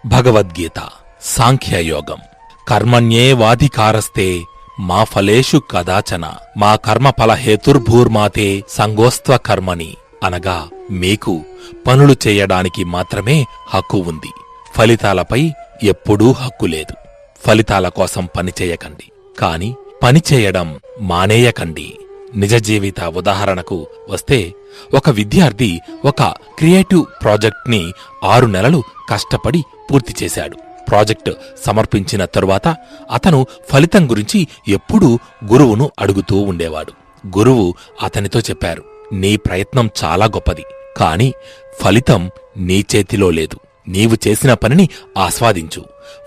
భగవద్గీత సాంఖ్యయోగం. కర్మణ్యేవాధికారస్తే మా ఫలేషు కదాచన మా కర్మఫల హేతుర్భూర్మాతే సంగోస్త్వ కర్మణి. అనగా మీకు పనులు చేయడానికి మాత్రమే హక్కు ఉంది, ఫలితాలపై ఎప్పుడూ హక్కు లేదు. ఫలితాల కోసం పనిచేయకండి, కాని పనిచేయడం మానేయకండి. నిజ జీవిత ఉదాహరణకు వస్తే, ఒక విద్యార్థి ఒక క్రియేటివ్ ప్రాజెక్ట్ని 6 నెలలు కష్టపడి పూర్తి చేశాడు. ప్రాజెక్టు సమర్పించిన తరువాత అతను ఫలితం గురించి ఎప్పుడూ గురువును అడుగుతూ ఉండేవాడు. గురువు అతనితో చెప్పారు, నీ ప్రయత్నం చాలా గొప్పది, కాని ఫలితం నీ చేతిలో లేదు. నీవు చేసిన పనిని ఆస్వాదించు,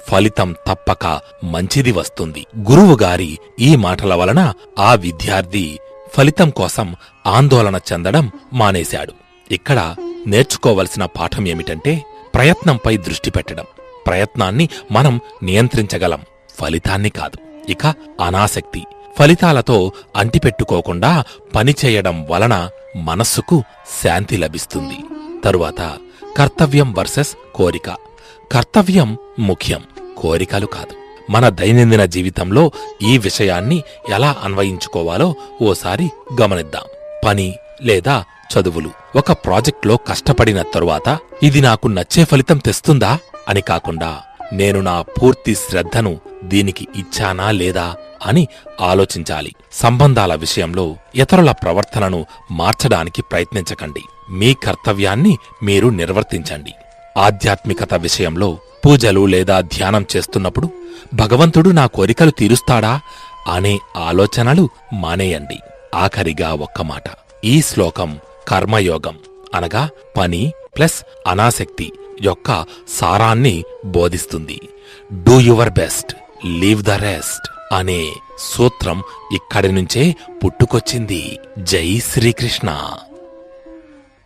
ఫలితం తప్పక మంచిది వస్తుంది. గురువుగారి ఈ మాటల వలన ఆ విద్యార్థి ఫలితం కోసం ఆందోళన చెందడం మానేశాడు. ఇక్కడ నేర్చుకోవలసిన పాఠం ఏమిటంటే, ప్రయత్నంపై దృష్టి పెట్టడం. ప్రయత్నాన్ని మనం నియంత్రించగలం, ఫలితాన్ని కాదు. ఇక అనాసక్తి. ఫలితాలతో అంటిపెట్టుకోకుండా పనిచేయడం వలన మనస్సుకు శాంతి లభిస్తుంది. తరువాత కర్తవ్యం వర్సెస్ కోరిక. కర్తవ్యం ముఖ్యం, కోరికలు కాదు. మన దైనందిన జీవితంలో ఈ విషయాన్ని ఎలా అన్వయించుకోవాలో ఓసారి గమనిద్దాం. పని లేదా చదువులు. ఒక ప్రాజెక్ట్లో కష్టపడిన తరువాత ఇది నాకు నచ్చే ఫలితం తెస్తుందా అని కాకుండా, నేను నా పూర్తి శ్రద్ధను దీనికి ఇచ్చానా లేదా అని ఆలోచించాలి. సంబంధాల విషయంలో ఇతరుల ప్రవర్తనను మార్చడానికి ప్రయత్నించకండి, మీ కర్తవ్యాన్ని మీరు నిర్వర్తించండి. ఆధ్యాత్మికత విషయంలో పూజలు లేదా ధ్యానం చేస్తున్నప్పుడు భగవంతుడు నా కోరికలు తీరుస్తాడా అనే ఆలోచనలు మానేయండి. ఆఖరిగా ఒక్క మాట. ఈ శ్లోకం కర్మయోగం అనగా పని ప్లస్ అనాసక్తి యొక్క సారాన్ని బోధిస్తుంది. Do your best, leave the rest అనే సూత్రం ఇక్కడి నుంచే పుట్టుకొచ్చింది. జై శ్రీకృష్ణ.